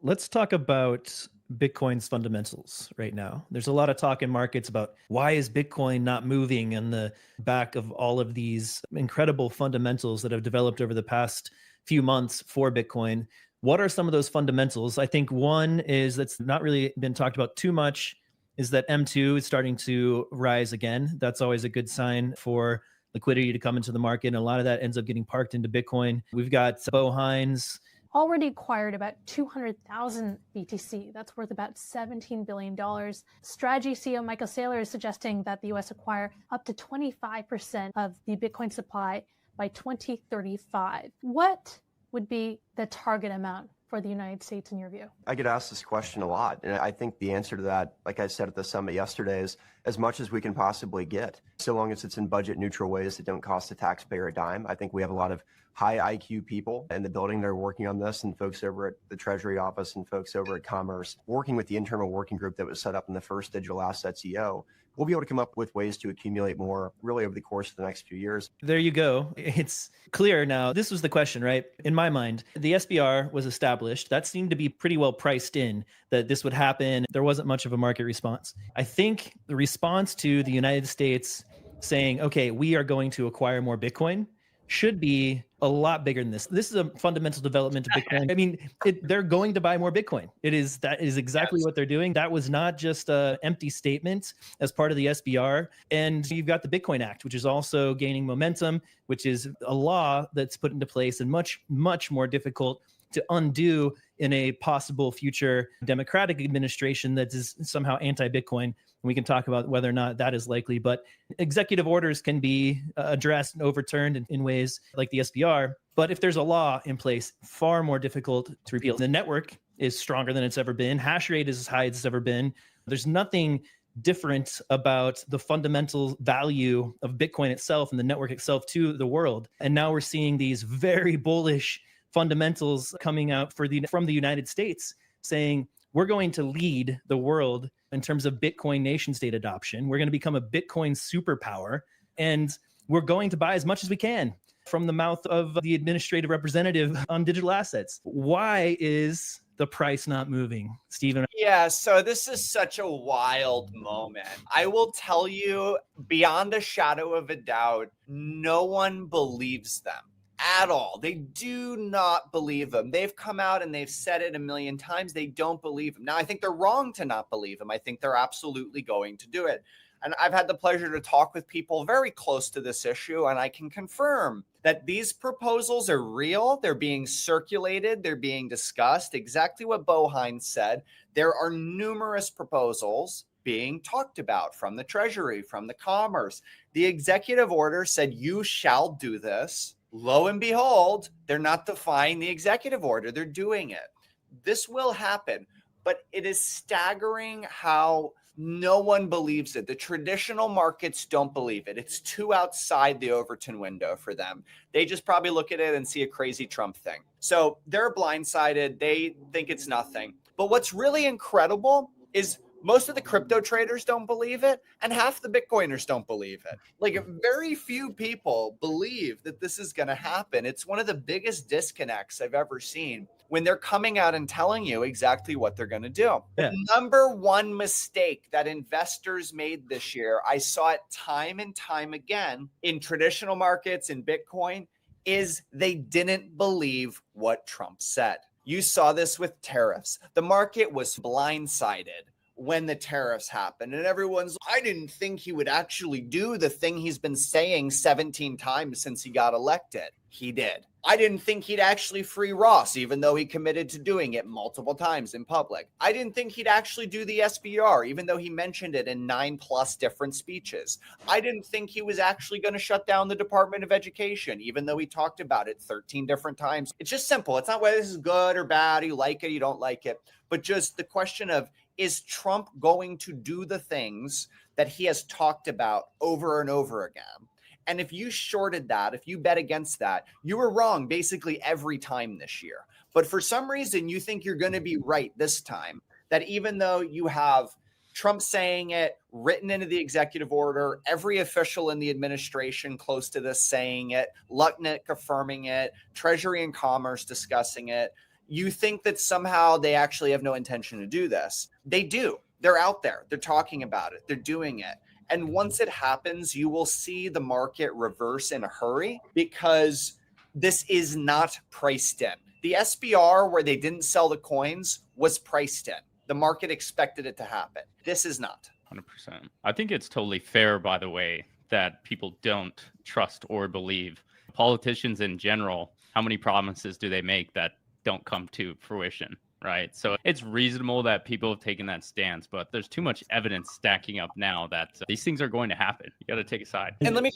Let's talk about Bitcoin's fundamentals right now. There's a lot of talk in markets about why is Bitcoin not moving in the back of all of these incredible fundamentals that have developed over the past few months for Bitcoin. What are some of those fundamentals? I think one is that's not really been talked about too much is that M2 is starting to rise again. That's always a good sign for liquidity to come into the market. And a lot of that ends up getting parked into Bitcoin. We've got Bo Hines already acquired about 200,000 BTC. That's worth about $17 billion. Strategy CEO Michael Saylor is suggesting that the US acquire up to 25% of the Bitcoin supply by 2035. What would be the target amount for the United States in your view? I get asked this question a lot. And I think the answer to that, like I said at the summit yesterday, is as much as we can possibly get, so long as it's in budget neutral ways that don't cost the taxpayer a dime. I think we have a lot of high IQ people in the building that are working on this, and folks over at the Treasury office and folks over at Commerce, working with the internal working group that was set up in the first digital assets EO. We'll be able to come up with ways to accumulate more really over the course of the next few years. There you go. It's clear now. This was the question, right? In my mind, the SBR was established. That seemed to be pretty well priced in that this would happen. There wasn't much of a market response. I think the response to the United States saying, okay, we are going to acquire more Bitcoin should be a lot bigger than this. This is a fundamental development of Bitcoin. I mean, they're going to buy more Bitcoin. That is exactly what they're doing. That was not just an empty statement as part of the SBR. And you've got the Bitcoin Act, which is also gaining momentum, which is a law that's put into place and much, much more difficult to undo in a possible future Democratic administration that is somehow anti-Bitcoin. We can talk about whether or not that is likely, but executive orders can be addressed and overturned in ways like the SBR. But if there's a law in place, far more difficult to repeal. The network is stronger than it's ever been. Hash rate is as high as it's ever been. There's nothing different about the fundamental value of Bitcoin itself and the network itself to the world. And now we're seeing these very bullish fundamentals coming out from the United States saying, we're going to lead the world in terms of Bitcoin nation state adoption. We're going to become a Bitcoin superpower, and we're going to buy as much as we can from the mouth of the administrative representative on digital assets. Why is the price not moving, Stephen? Yeah, so this is such a wild moment. I will tell you, beyond a shadow of a doubt, no one believes them at all. They do not believe them. They've come out and they've said it a million times. They don't believe them. Now, I think they're wrong to not believe them. I think they're absolutely going to do it. And I've had the pleasure to talk with people very close to this issue, and I can confirm that these proposals are real. They're being circulated. They're being discussed. Exactly what Bo Hines said. There are numerous proposals being talked about from the Treasury, from the Commerce. The executive order said, you shall do this. Lo and behold, they're not defying the executive order. They're doing it. This will happen, but it is staggering how no one believes it. The traditional markets don't believe it. It's too outside the Overton window for them. They just probably look at it and see a crazy Trump thing. So they're blindsided. They think it's nothing. But what's really incredible is most of the crypto traders don't believe it, and half the Bitcoiners don't believe it. Like, very few people believe that this is going to happen. It's one of the biggest disconnects I've ever seen when they're coming out and telling you exactly what they're going to do. Yeah. The number one mistake that investors made this year, I saw it time and time again in traditional markets, in Bitcoin, is they didn't believe what Trump said. You saw this with tariffs. The market was blindsided when the tariffs happened. And everyone's, I didn't think he would actually do the thing he's been saying 17 times since he got elected. He did. I didn't think he'd actually free Ross, even though he committed to doing it multiple times in public. I didn't think he'd actually do the SBR, even though he mentioned it in 9+ different speeches. I didn't think he was actually going to shut down the Department of Education, even though he talked about it 13 different times. It's just simple. It's not whether this is good or bad, you like it, you don't like it, but just the question of, is Trump going to do the things that he has talked about over and over again? And if you shorted that, if you bet against that, you were wrong basically every time this year. But for some reason, you think you're going to be right this time, that even though you have Trump saying it, written into the executive order, every official in the administration close to this saying it, Lutnick affirming it, Treasury and Commerce discussing it, You think that somehow they actually have no intention to do this. They do. They're out there. They're talking about it. They're doing it. And once it happens, you will see the market reverse in a hurry because this is not priced in. The SBR, where they didn't sell the coins, was priced in. The market expected it to happen. This is not. 100%. I think it's totally fair, by the way, that people don't trust or believe. Politicians in general, how many promises do they make that don't come to fruition, right? So it's reasonable that people have taken that stance, but there's too much evidence stacking up now that these things are going to happen. You got to take a side. And let me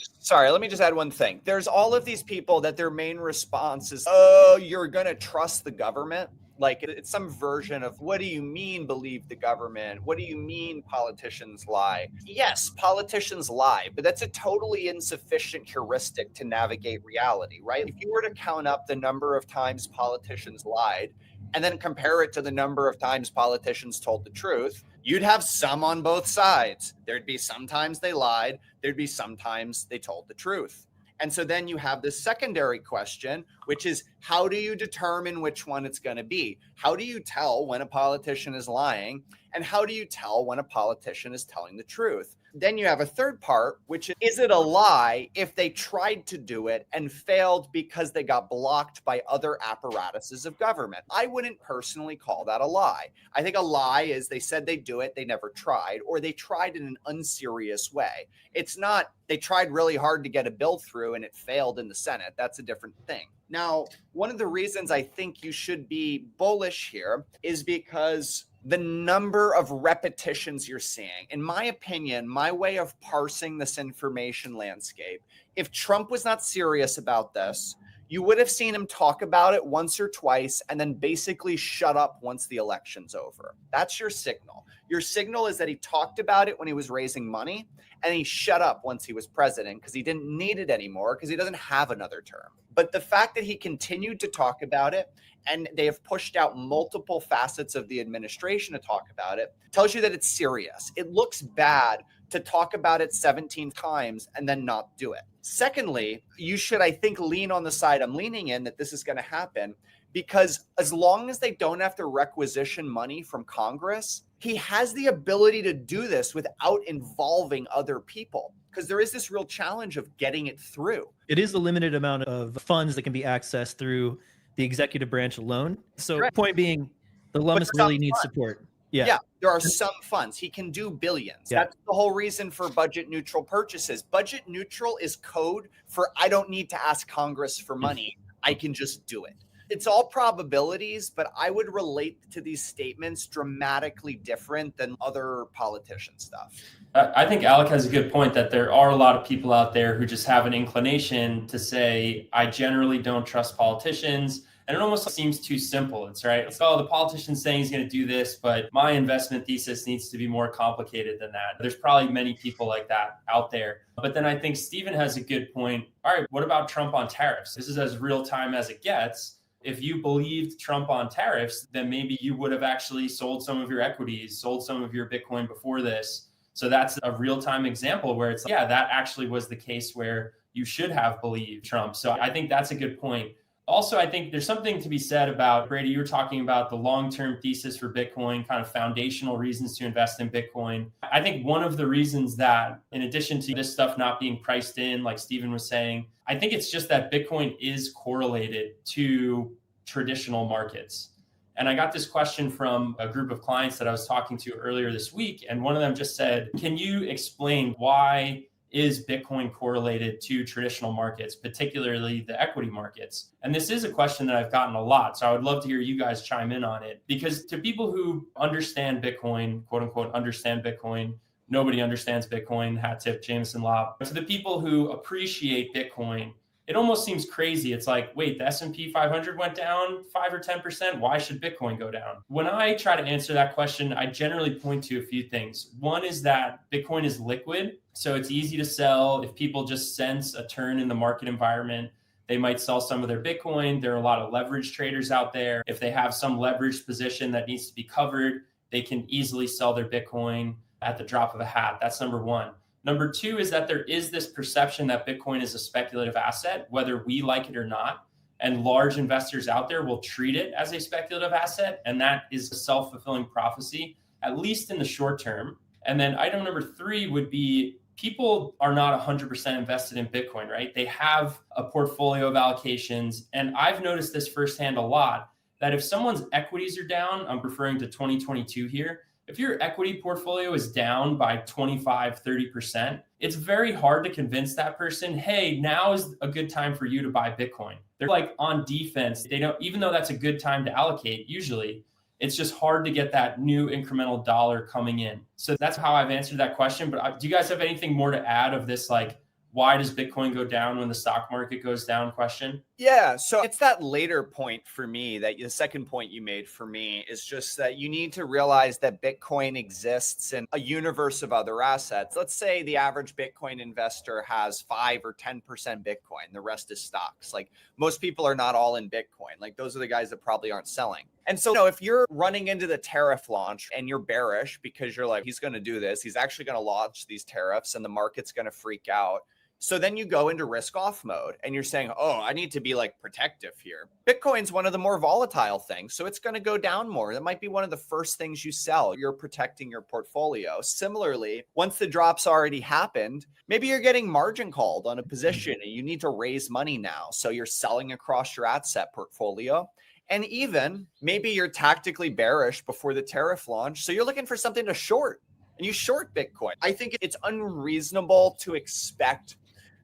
just add one thing. There's all of these people that their main response is, oh, you're going to trust the government. Like it's some version of, what do you mean believe the government? What do you mean politicians lie? Yes, politicians lie, but that's a totally insufficient heuristic to navigate reality, right? If you were to count up the number of times politicians lied and then compare it to the number of times politicians told the truth, you'd have some on both sides. There'd be sometimes they lied. There'd be sometimes they told the truth. And so then you have this secondary question, which is, how do you determine which one it's going to be? How do you tell when a politician is lying? And how do you tell when a politician is telling the truth? Then you have a third part, which is it a lie if they tried to do it and failed because they got blocked by other apparatuses of government? I wouldn't personally call that a lie. I think a lie is they said they'd do it, they never tried, or they tried in an unserious way. It's not they tried really hard to get a bill through and it failed in the Senate. That's a different thing. Now, one of the reasons I think you should be bullish here is because the number of repetitions you're seeing, in my opinion, my way of parsing this information landscape, if Trump was not serious about this, you would have seen him talk about it once or twice and then basically shut up once the election's over. That's your signal. Your signal is that he talked about it when he was raising money and he shut up once he was president because he didn't need it anymore because he doesn't have another term. But the fact that he continued to talk about it and they have pushed out multiple facets of the administration to talk about it tells you that it's serious. It looks bad to talk about it 17 times and then not do it. Secondly, you should, I think, lean on the side I'm leaning in that this is going to happen because as long as they don't have to requisition money from Congress, he has the ability to do this without involving other people because there is this real challenge of getting it through. It is a limited amount of funds that can be accessed through the executive branch alone. So Correct. Point being, the Lummis really needs support. Yeah, there are some funds. He can do billions. Yeah. That's the whole reason for budget neutral purchases. Budget neutral is code for I don't need to ask Congress for money. I can just do it. It's all probabilities, but I would relate to these statements dramatically different than other politician stuff. I think Alec has a good point that there are a lot of people out there who just have an inclination to say, I generally don't trust politicians. And it almost seems too simple. It's right. It's, oh, the politician's saying he's going to do this, but my investment thesis needs to be more complicated than that. There's probably many people like that out there. But then I think Stephen has a good point. All right, what about Trump on tariffs? This is as real time as it gets. If you believed Trump on tariffs, then maybe you would have actually sold some of your equities, sold some of your Bitcoin before this. So that's a real-time example where it's like, yeah, that actually was the case where you should have believed Trump. So I think that's a good point. Also, I think there's something to be said about, Brady, you were talking about the long-term thesis for Bitcoin, kind of foundational reasons to invest in Bitcoin. I think one of the reasons that, in addition to this stuff not being priced in, like Stephen was saying, I think it's just that Bitcoin is correlated to traditional markets. And I got this question from a group of clients that I was talking to earlier this week. And one of them just said, can you explain why is Bitcoin correlated to traditional markets, particularly the equity markets? And this is a question that I've gotten a lot. So I would love to hear you guys chime in on it, because to people who understand Bitcoin, quote unquote, understand Bitcoin, nobody understands Bitcoin, hat tip, Jameson Law. To the people who appreciate Bitcoin, it almost seems crazy. It's like, wait, the S&P 500 went down 5 or 10%. Why should Bitcoin go down? When I try to answer that question, I generally point to a few things. One is that Bitcoin is liquid, so it's easy to sell. If people just sense a turn in the market environment, they might sell some of their Bitcoin. There are a lot of leverage traders out there. If they have some leveraged position that needs to be covered, they can easily sell their Bitcoin at the drop of a hat. That's number one. Number two is that there is this perception that Bitcoin is a speculative asset, whether we like it or not. and large investors out there will treat it as a speculative asset. And that is a self-fulfilling prophecy, at least in the short term. And then item number 3 would be people are not 100% invested in Bitcoin, right? They have a portfolio of allocations. And I've noticed this firsthand a lot, that if someone's equities are down, I'm referring to 2022 here, if your equity portfolio is down by 25, 30%, it's very hard to convince that person, hey, now is a good time for you to buy Bitcoin. They're like on defense. They don't, even though that's a good time to allocate, usually it's just hard to get that new incremental dollar coming in. So that's how I've answered that question. But do you guys have anything more to add of this, like, why does Bitcoin go down when the stock market goes down question? Yeah, so it's that later point for me, that the second point you made for me is just that you need to realize that Bitcoin exists in a universe of other assets. Let's say the average Bitcoin investor has 5 or 10% Bitcoin, the rest is stocks. Like, most people are not all in Bitcoin. Like, those are the guys that probably aren't selling. And so, if you're running into the tariff launch and you're bearish because you're like, he's going to do this, he's actually going to launch these tariffs and the market's going to freak out. So then you go into risk off mode and you're saying, oh, I need to be like protective here. Bitcoin's one of the more volatile things, so it's going to go down more. That might be one of the first things you sell. You're protecting your portfolio. Similarly, once the drop's already happened, maybe you're getting margin called on a position and you need to raise money now. So you're selling across your asset portfolio. And even maybe you're tactically bearish before the tariff launch. So you're looking for something to short and you short Bitcoin. I think it's unreasonable to expect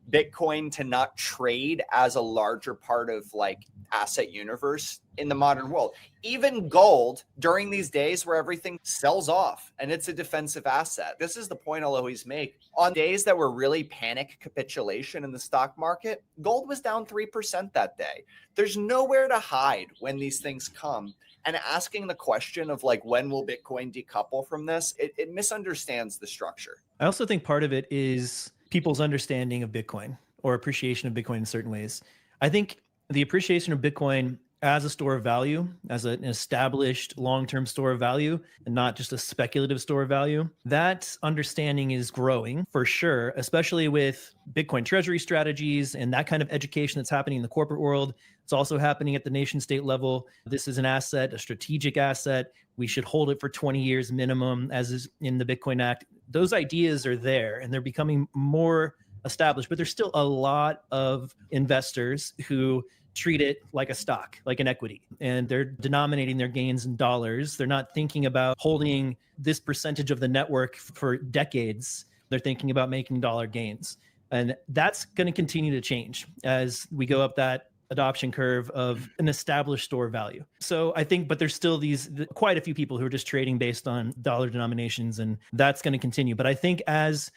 Bitcoin to not trade as a larger part of like asset universe in the modern world. Even gold during these days where everything sells off and it's a defensive asset. This is the point I'll always make. On days that were really panic capitulation in the stock market, gold was down 3% that day. There's nowhere to hide when these things come. And asking the question of like, when will Bitcoin decouple from this? It misunderstands the structure. I also think part of it is people's understanding of Bitcoin or appreciation of Bitcoin in certain ways. I think the appreciation of Bitcoin as a store of value, as an established long-term store of value, and not just a speculative store of value, that understanding is growing for sure, especially with Bitcoin treasury strategies and that kind of education that's happening in the corporate world. It's also happening at the nation state level. This is an asset, a strategic asset. We should hold it for 20 years minimum, as is in the Bitcoin Act. Those ideas are there and they're becoming more established, but there's still a lot of investors who treat it like a stock, like an equity, and they're denominating their gains in dollars. They're not thinking about holding this percentage of the network for decades. They're thinking about making dollar gains. And that's going to continue to change as we go up that adoption curve of an established store value. So I think, but there's still quite a few people who are just trading based on dollar denominations, and that's going to continue. But I think as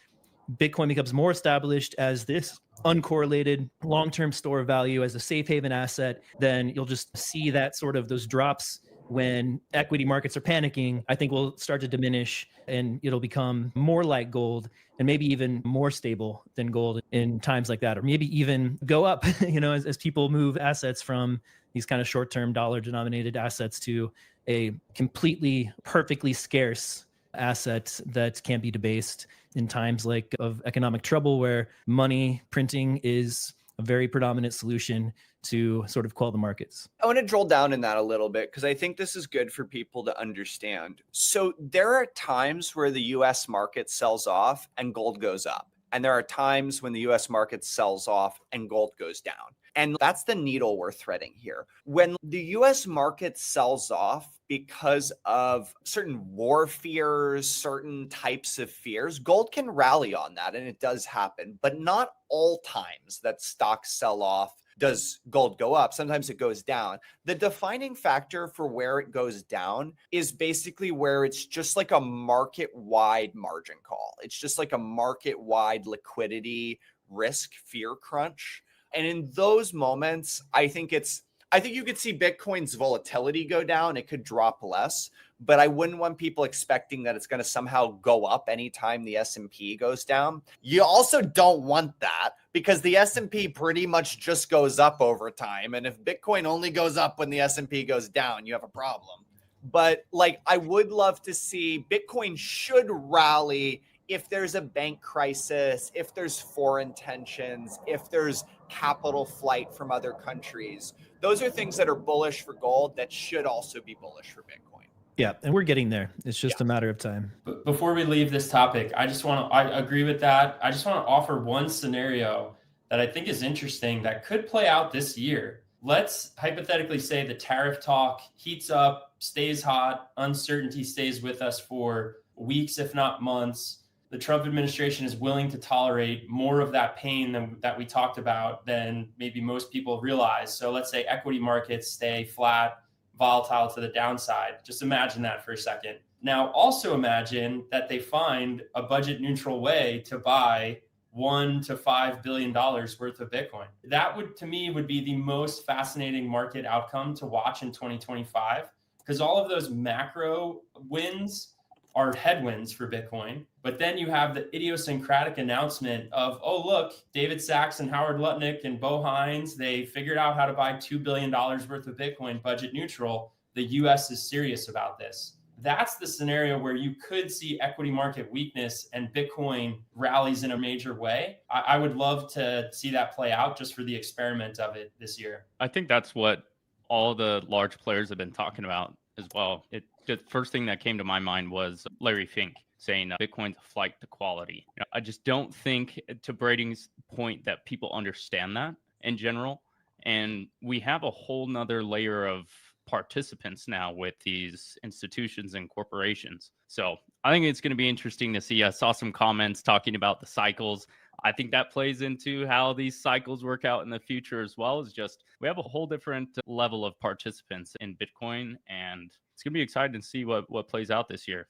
Bitcoin becomes more established as this uncorrelated long-term store of value, as a safe haven asset, then you'll just see that sort of those drops when equity markets are panicking, I think will start to diminish and it'll become more like gold and maybe even more stable than gold in times like that, or maybe even go up, as people move assets from these kind of short-term dollar denominated assets to a completely perfectly scarce asset that can't be debased in times like of economic trouble, where money printing is a very predominant solution to sort of quell the markets. I want to drill down in that a little bit because I think this is good for people to understand. So there are times where the US market sells off and gold goes up. And there are times when the US market sells off and gold goes down. And that's the needle we're threading here. When the US market sells off because of certain war fears, certain types of fears, gold can rally on that, and it does happen. But not all times that stocks sell off does gold go up. Sometimes it goes down. The defining factor for where it goes down is basically where it's just like a market-wide margin call. It's just like a market-wide liquidity risk fear crunch. And in those moments, I think you could see Bitcoin's volatility go down. It could drop less, but I wouldn't want people expecting that it's going to somehow go up anytime the S&P goes down. You also don't want that because the S&P pretty much just goes up over time. And if Bitcoin only goes up when the S&P goes down, you have a problem. But I would love to see Bitcoin should rally if there's a bank crisis, if there's foreign tensions, if there's capital flight from other countries. Those are things that are bullish for gold that should also be bullish for Bitcoin. Yeah, and we're getting there. It's just a matter of time. But before we leave this topic, I agree with that. I just want to offer one scenario that I think is interesting that could play out this year. Let's hypothetically say the tariff talk heats up, stays hot, uncertainty stays with us for weeks, if not months. The Trump administration is willing to tolerate more of that pain that we talked about than maybe most people realize. So let's say equity markets stay flat, volatile to the downside. Just imagine that for a second. Now, also imagine that they find a budget neutral way to buy $1 to $5 billion worth of Bitcoin. That would, to me, would be the most fascinating market outcome to watch in 2025, because all of those macro wins are headwinds for Bitcoin. But then you have the idiosyncratic announcement of, oh, look, David Sachs and Howard Lutnick and Bo Hines, they figured out how to buy $2 billion worth of Bitcoin budget neutral. The US is serious about this. That's the scenario where you could see equity market weakness and Bitcoin rallies in a major way. I would love to see that play out just for the experiment of it this year. I think that's what all the large players have been talking about as well. The first thing that came to my mind was Larry Fink saying Bitcoin's a flight to quality. I just don't think, to Brady's point, that people understand that in general. And we have a whole nother layer of participants now with these institutions and corporations. So I think it's going to be interesting to see. I saw some comments talking about the cycles. I think that plays into how these cycles work out in the future as well. Is just we have a whole different level of participants in Bitcoin, and it's going to be exciting to see what plays out this year.